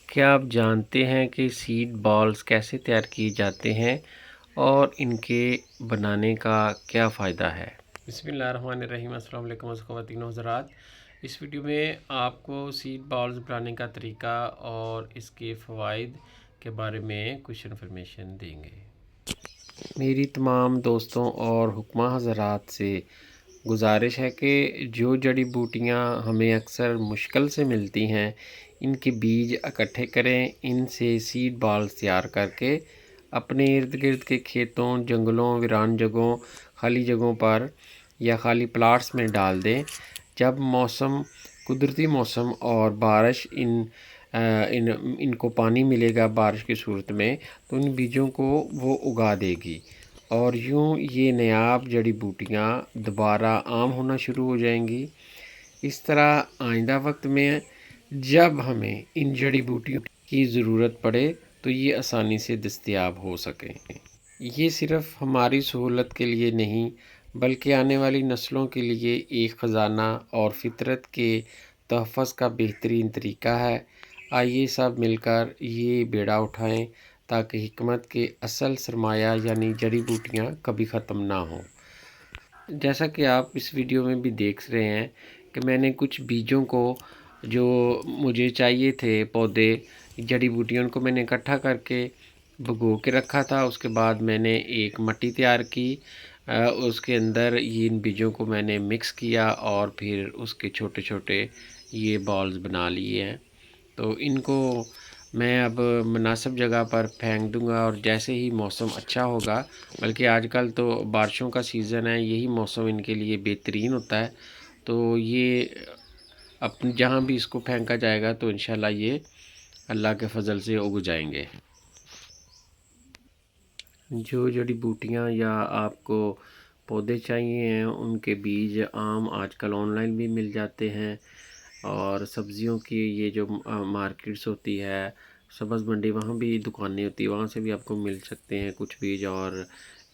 क्या आप जानते हैं कि सीड बॉल्स कैसे तैयार किए जाते हैं और इनके बनाने का क्या फ़ायदा है। बिस्मिल्लाहिर्रहमानिर्रहीम। अस्सलाम वालेकुम ख़वातीन व हज़रात। इस वीडियो में आपको सीड बॉल्स बनाने का तरीका और इसके फ़वाइद के बारे में कुछ इन्फॉर्मेशन देंगे। मेरी तमाम दोस्तों और हुक्मा हज़रात से गुजारिश है कि जो जड़ी बूटियाँ हमें अक्सर मुश्किल से मिलती हैं, इनके बीज इकट्ठे करें। इनसे सीड बॉल्स तैयार करके अपने इर्द गिर्द के खेतों, जंगलों, वीरान जगहों, खाली जगहों पर या खाली प्लाट्स में डाल दें। जब मौसम कुदरती मौसम और बारिश इनको पानी मिलेगा बारिश की सूरत में, तो इन बीजों को वो उगा देगी और यूँ ये नायाब जड़ी बूटियाँ दोबारा आम होना शुरू हो जाएंगी। इस तरह आइंदा वक्त में जब हमें इन जड़ी बूटियों की ज़रूरत पड़े तो ये आसानी से दस्तयाब हो सकें। ये सिर्फ़ हमारी सहूलत के लिए नहीं बल्कि आने वाली नस्लों के लिए एक ख़जाना और फितरत के तहफ़्फ़ुज़ का बेहतरीन तरीका है। आइए सब मिलकर ये बेड़ा उठाएं ताकि हिकमत के असल सरमाया यानी जड़ी बूटियाँ कभी ख़त्म ना हों। जैसा कि आप इस वीडियो में भी देख रहे हैं कि मैंने कुछ बीजों को जो मुझे चाहिए थे पौधे जड़ी बूटियों को मैंने इकट्ठा करके भिगो के रखा था। उसके बाद मैंने एक मट्टी तैयार की, उसके अंदर ये इन बीजों को मैंने मिक्स किया और फिर उसके छोटे छोटे ये बॉल्स बना लिए हैं। तो इनको मैं अब मुनासिब जगह पर फेंक दूंगा और जैसे ही मौसम अच्छा होगा, बल्कि आजकल तो बारिशों का सीज़न है, यही मौसम इनके लिए बेहतरीन होता है। तो ये अपन जहाँ भी इसको फेंका जाएगा तो इंशाल्लाह ये अल्लाह के फजल से उग जाएंगे। जो जड़ी बूटियाँ या आपको पौधे चाहिए हैं उनके बीज आम आजकल ऑनलाइन भी मिल जाते हैं और सब्ज़ियों की ये जो मार्केट्स होती है, सब्ज़ मंडी, वहाँ भी दुकानें होती है, वहाँ से भी आपको मिल सकते हैं कुछ बीज। और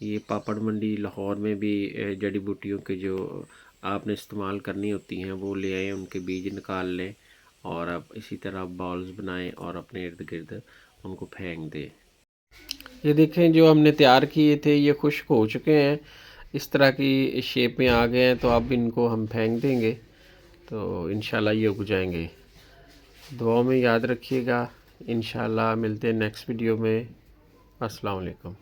ये पापड़ मंडी लाहौर में भी जड़ी बूटियों के जो आपने इस्तेमाल करनी होती हैं वो ले आएँ, उनके बीज निकाल लें और आप इसी तरह बॉल्स बनाएं और अपने इर्द गिर्द उनको फेंक दें। ये देखें जो हमने तैयार किए थे ये खुश्क हो चुके हैं, इस तरह की शेप में आ गए हैं। तो अब इनको हम फेंक देंगे तो इंशाल्लाह ये उग जाएंगे। दुआओं में याद रखिएगा। इंशाल्लाह मिलते हैं नेक्स्ट वीडियो में। अस्सलाम वालेकुम।